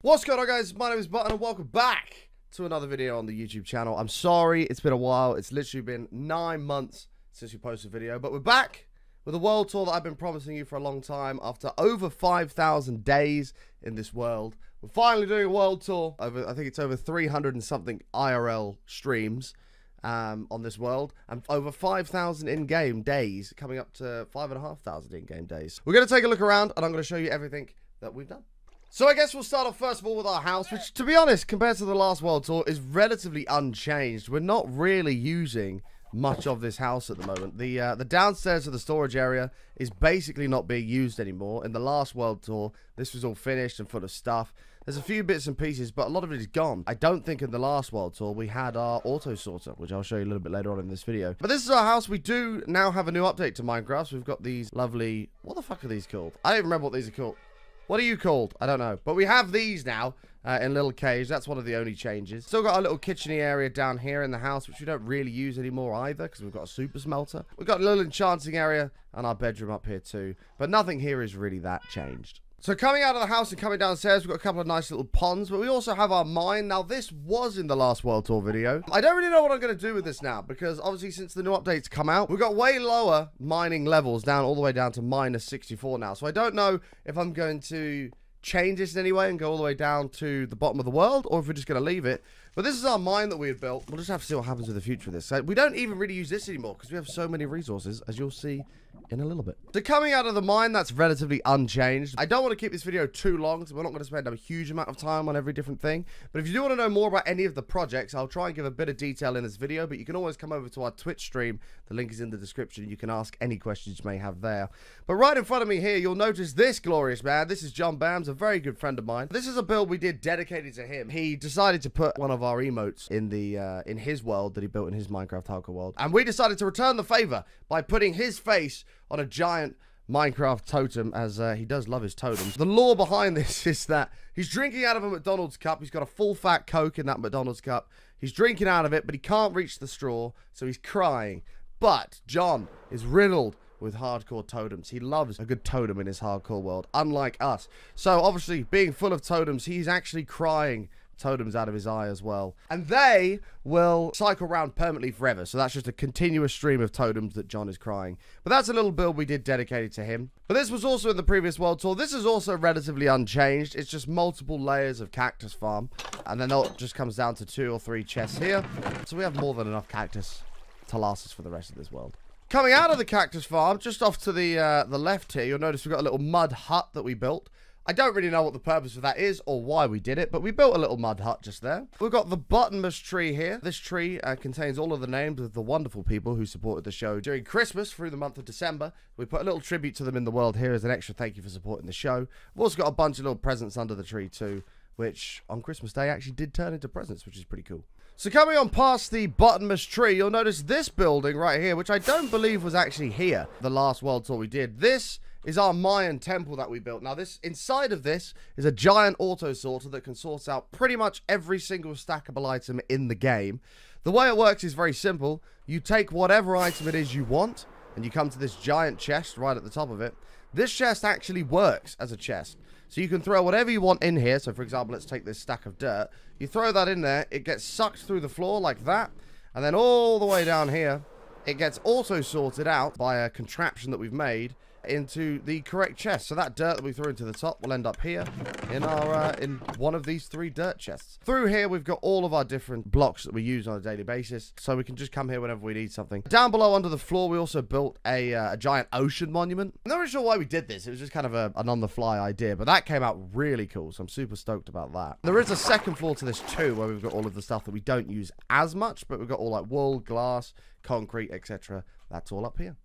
What's going on, guys? My name is Button and welcome back to another video on the YouTube channel. I'm sorry it's been a while. It's literally been 9 months since we posted a video, but we're back with a world tour that I've been promising you for a long time. After over 5,000 days in this world, we're finally doing a world tour. I think it's over 300 and something IRL streams on this world, and over 5,000 in-game days, coming up to 5,500 in-game days. We're going to take a look around and I'm going to show you everything that we've done. So I guess we'll start off first of all with our house, which, to be honest, compared to the last world tour, is relatively unchanged. We're not really using much of this house at the moment. The downstairs of the storage area is basically not being used anymore. In the last world tour, this was all finished and full of stuff. There's a few bits and pieces, but a lot of it is gone. I don't think in the last world tour we had our auto sorter, which I'll show you a little bit later on in this video. But this is our house. We do now have a new update to Minecraft. So we've got these lovely... What the fuck are these called? I don't even remember what these are called. What are you called? I don't know. But we have these now in little caves. That's one of the only changes. Still got a little kitcheny area down here in the house, which we don't really use anymore either, because we've got a super smelter. We've got a little enchanting area and our bedroom up here too. But nothing here is really that changed. So coming out of the house and coming downstairs, we've got a couple of nice little ponds, but we also have our mine. Now, this was in the last World Tour video. I don't really know what I'm going to do with this now, because obviously since the new updates come out, we've got way lower mining levels down, all the way down to -64 now. So I don't know if I'm going to change this in any way and go all the way down to the bottom of the world, or if we're just going to leave it. But this is our mine that we had built. We'll just have to see what happens with the future of this. So we don't even really use this anymore because we have so many resources, as you'll see in a little bit. So coming out of the mine, that's relatively unchanged. I don't want to keep this video too long, so we're not going to spend a huge amount of time on every different thing. But if you do want to know more about any of the projects, I'll try and give a bit of detail in this video, but you can always come over to our Twitch stream. The link is in the description. You can ask any questions you may have there. But right in front of me here, you'll notice this glorious man. This is John Bams, a very good friend of mine. This is a build we did dedicated to him. He decided to put one of our emotes in his world that he built in his Minecraft hardcore world, and we decided to return the favor by putting his face on a giant Minecraft totem, as he does love his totems. The lore behind this is that he's drinking out of a McDonald's cup. He's got a full fat Coke in that McDonald's cup. He's drinking out of it, but he can't reach the straw, so he's crying. But John is riddled with hardcore totems. He loves a good totem in his hardcore world, unlike us. So obviously, being full of totems, he's actually crying totems out of his eye as well, and they will cycle around permanently forever. So that's just a continuous stream of totems that John is crying. But that's a little build we did dedicated to him. But this was also in the previous world tour. This is also relatively unchanged. It's just multiple layers of cactus farm, and then it just comes down to 2 or 3 chests here. So we have more than enough cactus to last us for the rest of this world. Coming out of the cactus farm, just off to the left here, you'll notice we've got a little mud hut that we built. I don't really know what the purpose of that is or why we did it, but we built a little mud hut just there. We've got the bottomless tree here. This tree contains all of the names of the wonderful people who supported the show during Christmas through the month of December. We put a little tribute to them in the world here as an extra thank you for supporting the show. We've also got a bunch of little presents under the tree too, which on Christmas Day actually did turn into presents, which is pretty cool. So coming on past the bottomless tree, you'll notice this building right here, which I don't believe was actually here the last world tour we did. This is our Mayan temple that we built. Now, inside of this is a giant auto sorter that can sort out pretty much every single stackable item in the game. The way it works is very simple. You take whatever item it is you want, and you come to this giant chest right at the top of it. This chest actually works as a chest. So you can throw whatever you want in here. So, for example, let's take this stack of dirt. You throw that in there. It gets sucked through the floor like that. And then all the way down here, it gets auto sorted out by a contraption that we've made into the correct chest. So that dirt that we threw into the top will end up here in our in one of these 3 dirt chests. Through here we've got all of our different blocks that we use on a daily basis, so we can just come here whenever we need something. Down below under the floor we also built a giant ocean monument. I'm not really sure why we did this. It was just kind of an on-the-fly idea, but that came out really cool, so I'm super stoked about that. There is a second floor to this too, where we've got all of the stuff that we don't use as much, but we've got all like wool, glass, concrete, etc. That's all up here.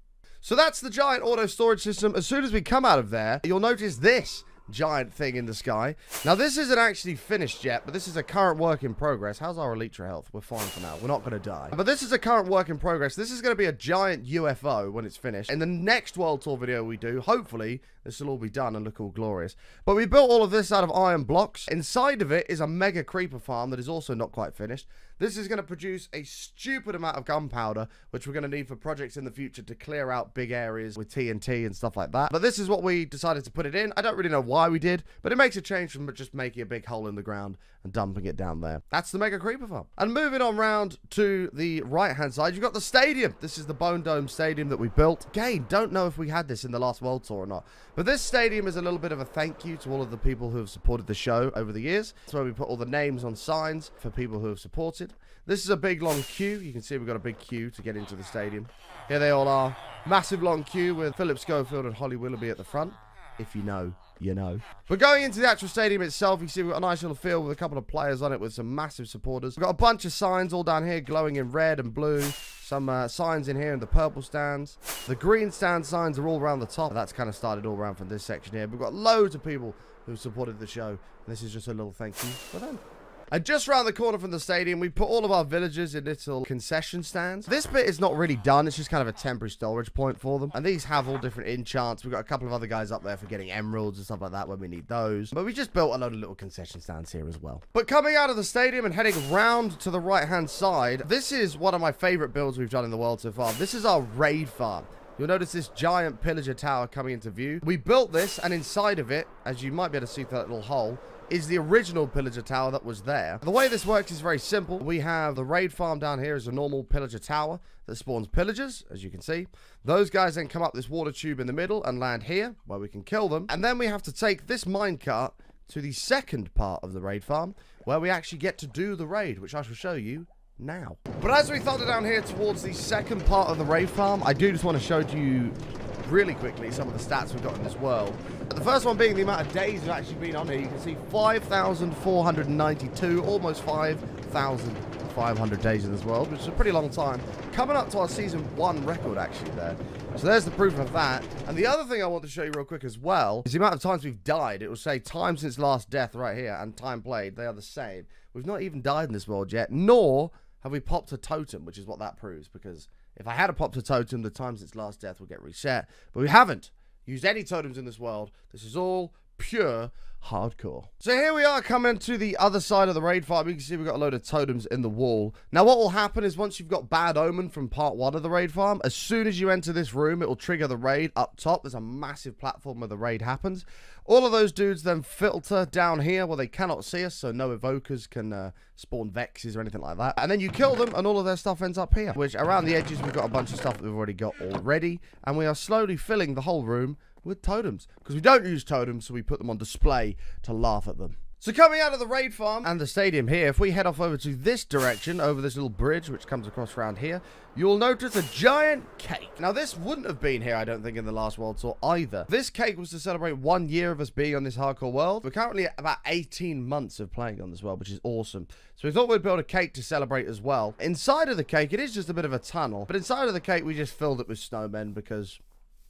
So that's the giant auto storage system. As soon as we come out of there, you'll notice this giant thing in the sky. Now, this isn't actually finished yet, but this is a current work in progress. How's our elytra health? We're fine for now. We're not going to die. But this is a current work in progress. This is going to be a giant UFO when it's finished. In the next World Tour video we do, hopefully, this will all be done and look all glorious. But we built all of this out of iron blocks. Inside of it is a mega creeper farm that is also not quite finished. This is going to produce a stupid amount of gunpowder, which we're going to need for projects in the future to clear out big areas with TNT and stuff like that. But this is what we decided to put it in. I don't really know why we did, but it makes a change from just making a big hole in the ground and dumping it down there. That's the Mega Creeper Farm. And moving on round to the right-hand side, you've got the stadium. This is the Bone Dome Stadium that we built. Again, don't know if we had this in the last World Tour or not, but this stadium is a little bit of a thank you to all of the people who have supported the show over the years. That's where we put all the names on signs for people who have supported. This is a big long queue. You can see we've got a big queue to get into the stadium. Here they all are. Massive long queue with Philip Schofield and Holly Willoughby at the front. If you know, you know. But going into the actual stadium itself, you see we've got a nice little field with a couple of players on it with some massive supporters. We've got a bunch of signs all down here glowing in red and blue. Some signs in here in the purple stands. The green stand signs are all around the top. That's kind of started all around from this section here. We've got loads of people who supported the show. This is just a little thank you for them. And just around the corner from the stadium, we put all of our villagers in little concession stands. This bit is not really done. It's just kind of a temporary storage point for them. And these have all different enchants. We've got a couple of other guys up there for getting emeralds and stuff like that when we need those. But we just built a load of little concession stands here as well. But coming out of the stadium and heading round to the right-hand side, this is one of my favorite builds we've done in the world so far. This is our raid farm. You'll notice this giant pillager tower coming into view. We built this, and inside of it, as you might be able to see through that little hole, is the original pillager tower that was there. The way this works is very simple. We have the raid farm down here as a normal pillager tower that spawns pillagers, as you can see. Those guys then come up this water tube in the middle and land here, where we can kill them. And then we have to take this minecart to the second part of the raid farm, where we actually get to do the raid, which I shall show you now. But as we thunder down here towards the second part of the raid farm, I do just want to show you really quickly some of the stats we've got in this world. The first one being the amount of days we've actually been on here. You can see 5,492, almost 5,500 days in this world, which is a pretty long time. Coming up to our season 1 record actually there. So there's the proof of that. And the other thing I want to show you real quick as well is the amount of times we've died. It will say time since last death right here and time played. They are the same. We've not even died in this world yet, nor have we popped a totem, which is what that proves, because if I had a popped a totem, the time since last death would get reset. But we haven't used any totems in this world. This is all pure hardcore. So here we are coming to the other side of the raid farm. You can see we've got a load of totems in the wall. Now what will happen is once you've got Bad Omen from part 1 of the raid farm, as soon as you enter this room, it will trigger the raid up top. There's a massive platform where the raid happens. All of those dudes then filter down here where they cannot see us, so no evokers can spawn vexes or anything like that. And then you kill them and all of their stuff ends up here, which around the edges we've got a bunch of stuff that we've already got already. And we are slowly filling the whole room with totems, because we don't use totems, so we put them on display to laugh at them. So coming out of the raid farm and the stadium here, if we head off over to this direction, over this little bridge which comes across around here, you'll notice a giant cake. Now this wouldn't have been here, I don't think, in the last World Tour either. This cake was to celebrate 1 year of us being on this hardcore world. We're currently at about 18 months of playing on this world, which is awesome. So we thought we'd build a cake to celebrate as well. Inside of the cake, it is just a bit of a tunnel, but inside of the cake we just filled it with snowmen because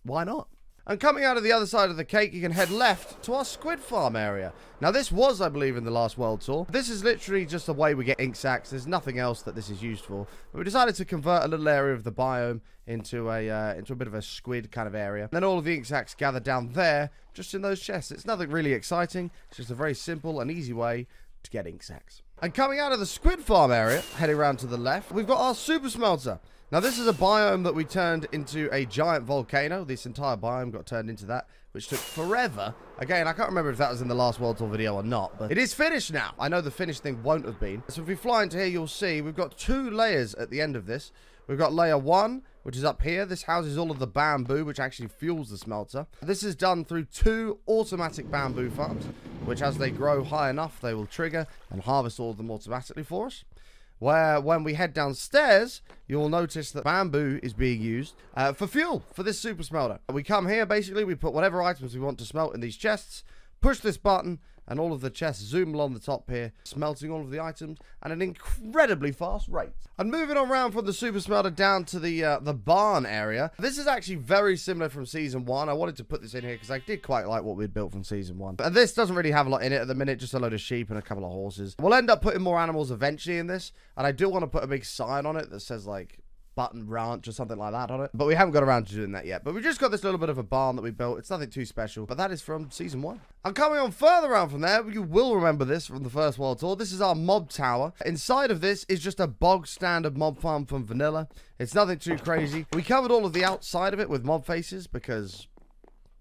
why not? And coming out of the other side of the cake, you can head left to our squid farm area. Now, this was, I believe, in the last World Tour. This is literally just the way we get ink sacs. There's nothing else that this is used for. But we decided to convert a little area of the biome into a bit of a squid kind of area. And then all of the ink sacs gathered down there, just in those chests. It's nothing really exciting. It's just a very simple and easy way to get ink sacs. And coming out of the squid farm area, heading around to the left, we've got our super smelter. Now, this is a biome that we turned into a giant volcano. This entire biome got turned into that, which took forever. Again, I can't remember if that was in the last World Tour video or not, but it is finished now. I know the finished thing won't have been. So if we fly into here, you'll see we've got 2 layers at the end of this. We've got layer 1, which is up here. This houses all of the bamboo, which actually fuels the smelter. This is done through 2 automatic bamboo farms, which as they grow high enough, they will trigger and harvest all of them automatically for us. Where when we head downstairs, you'll notice that bamboo is being used for fuel for this super smelter. We come here, basically, we put whatever items we want to smelt in these chests, push this button, and all of the chests zoom along the top here, smelting all of the items at an incredibly fast rate. And moving on around from the super smelter down to the barn area. This is actually very similar from Season 1. I wanted to put this in here because I did quite like what we'd built from Season 1. But this doesn't really have a lot in it at the minute, just a load of sheep and a couple of horses. We'll end up putting more animals eventually in this, and I do want to put a big sign on it that says, like, Button Ranch or something like that on it. But we haven't got around to doing that yet. But we've just got this little bit of a barn that we built. It's nothing too special, but that is from Season 1. And coming on further on from there, you will remember this from the first World Tour. This is our mob tower. Inside of this is just a bog standard mob farm from vanilla. It's nothing too crazy. We covered all of the outside of it with mob faces because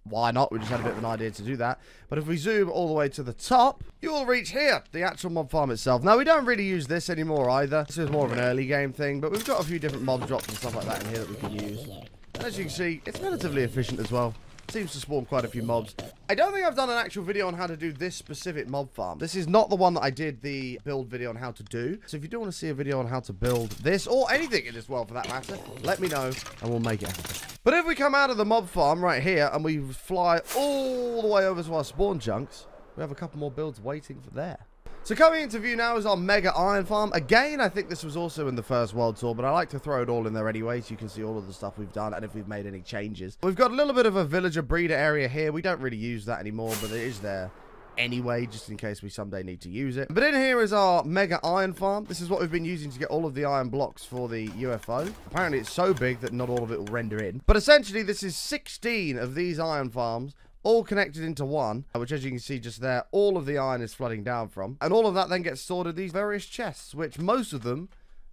why not? We just had a bit of an idea to do that. But if we zoom all the way to the top, you will reach here, the actual mob farm itself. Now, we don't really use this anymore either. This is more of an early game thing, but we've got a few different mob drops and stuff like that in here that we can use. And as you can see, it's relatively efficient as well. Seems to spawn quite a few mobs. I don't think I've done an actual video on how to do this specific mob farm. This is not the one that I did the build video on how to do. So if you do want to see a video on how to build this, or anything in this world for that matter, let me know and we'll make it happen. But if we come out of the mob farm right here and we fly all the way over to our spawn chunks, we have a couple more builds waiting for there. So coming into view now is our mega iron farm. Again, I think this was also in the first World Tour, but I like to throw it all in there anyway, so you can see all of the stuff we've done and if we've made any changes. We've got a little bit of a villager breeder area here. We don't really use that anymore, but it is there anyway, just in case we someday need to use it. But in here is our mega iron farm. This is what we've been using to get all of the iron blocks for the UFO. Apparently, it's so big that not all of it will render in. But essentially, this is 16 of these iron farms, all connected into one, which as you can see just there, all of the iron is flooding down from. And all of that then gets stored in these various chests, which most of them,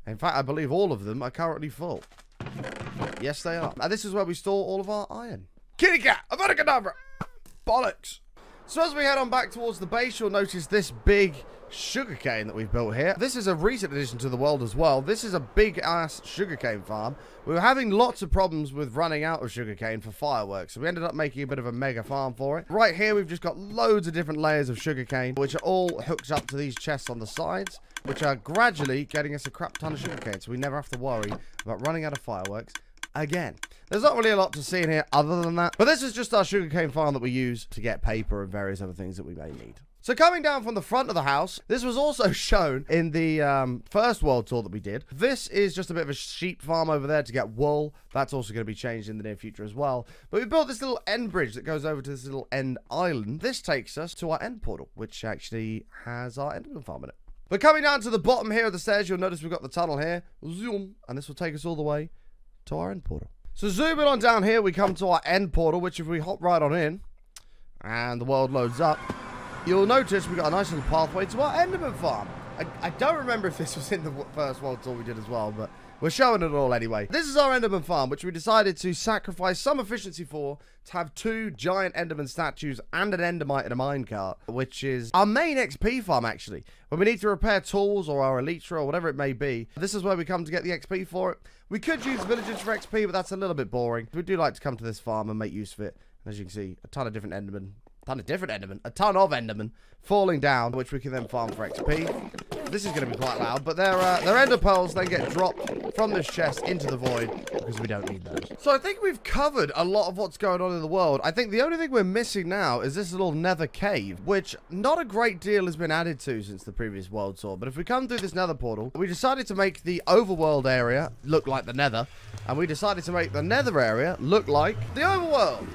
in fact, I believe all of them, are currently full. Yes, they are. And this is where we store all of our iron. Kitty cat! Avada bollocks! So as we head on back towards the base, you'll notice this big sugarcane that we've built here. This is a recent addition to the world as well. This is a big-ass sugarcane farm. We were having lots of problems with running out of sugarcane for fireworks, so we ended up making a bit of a mega farm for it. Right here, we've just got loads of different layers of sugarcane, which are all hooked up to these chests on the sides, which are gradually getting us a crap ton of sugarcane, so we never have to worry about running out of fireworks again. There's not really a lot to see in here other than that, but this is just our sugarcane farm that we use to get paper and various other things that we may need. So coming down from the front of the house, this was also shown in the first World Tour that we did. This is just a bit of a sheep farm over there to get wool. That's also going to be changed in the near future as well. But we built this little end bridge that goes over to this little end island. This takes us to our end portal, which actually has our enderman farm in it. But coming down to the bottom here of the stairs, you'll notice we've got the tunnel here. Zoom, and this will take us all the way to our end portal. So zooming on down here, we come to our end portal, which if we hop right on in, and the world loads up, you'll notice we've got a nice little pathway to our enderman farm. I don't remember if this was in the first World Tour we did as well, but we're showing it all anyway. This is our enderman farm, which we decided to sacrifice some efficiency for to have 2 giant enderman statues and an endermite in a minecart, which is our main XP farm, actually. When we need to repair tools or our elytra or whatever it may be, this is where we come to get the XP for it. We could use villagers for XP, but that's a little bit boring. We do like to come to this farm and make use of it. As you can see, a ton of different endermen. A ton of endermen falling down, which we can then farm for XP. This is going to be quite loud, but their ender pearls then get dropped from this chest into the void because we don't need those. So I think we've covered a lot of what's going on in the world. I think the only thing we're missing now is this little nether cave, which not a great deal has been added to since the previous World Tour. But if we come through this nether portal, we decided to make the overworld area look like the nether, and we decided to make the nether area look like the overworld.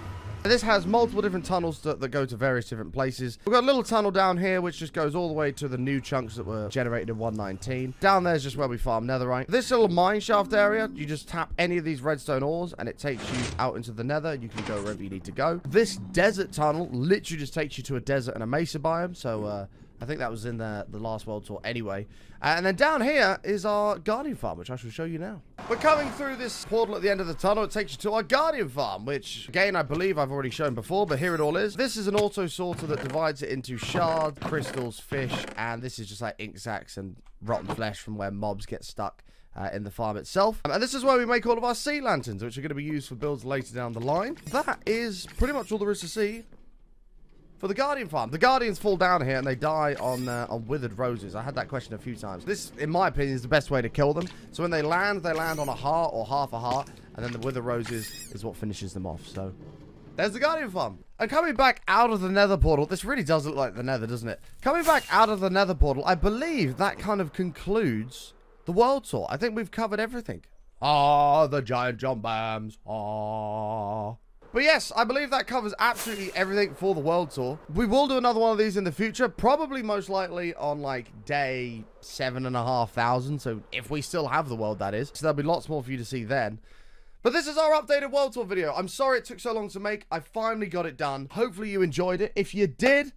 This has multiple different tunnels that go to various different places. We've got a little tunnel down here, which just goes all the way to the new chunks that were generated in 1.19. Down there is just where we farm netherite. This little mine shaft area, you just tap any of these redstone ores, and it takes you out into the nether. You can go wherever you need to go. This desert tunnel literally just takes you to a desert and a mesa biome, so I think that was in the last World Tour anyway. And then down here is our Guardian Farm, which I shall show you now. We're coming through this portal at the end of the tunnel. It takes you to our Guardian Farm, which, again, I believe I've already shown before, but here it all is. This is an auto sorter that divides it into shards, crystals, fish, and this is just like ink sacs and rotten flesh from where mobs get stuck in the farm itself. And this is where we make all of our sea lanterns, which are going to be used for builds later down the line. That is pretty much all there is to see for the Guardian Farm. The Guardians fall down here and they die on withered roses. I had that question a few times. This, in my opinion, is the best way to kill them. So when they land on a heart or half a heart, and then the withered roses is what finishes them off. So there's the Guardian Farm. And coming back out of the nether portal, this really does look like the nether, doesn't it? Coming back out of the nether portal, I believe that kind of concludes the World Tour. I think we've covered everything. Ah, the giant jump bombs. Ah. But yes, I believe that covers absolutely everything for the World Tour. We will do another one of these in the future, probably most likely on like day 7,500. So if we still have the world, that is. So there'll be lots more for you to see then. But this is our updated World Tour video. I'm sorry it took so long to make. I finally got it done. Hopefully you enjoyed it. If you did,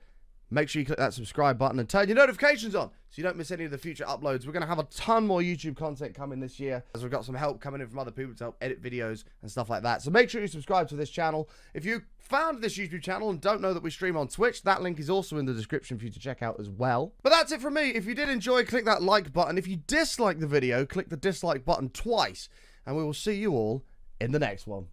make sure you click that subscribe button and turn your notifications on so you don't miss any of the future uploads. We're going to have a ton more YouTube content coming this year, as we've got some help coming in from other people to help edit videos and stuff like that. So make sure you subscribe to this channel. If you found this YouTube channel and don't know that we stream on Twitch, that link is also in the description for you to check out as well. But that's it from me. If you did enjoy, click that like button. If you dislike the video, click the dislike button twice. And we will see you all in the next one.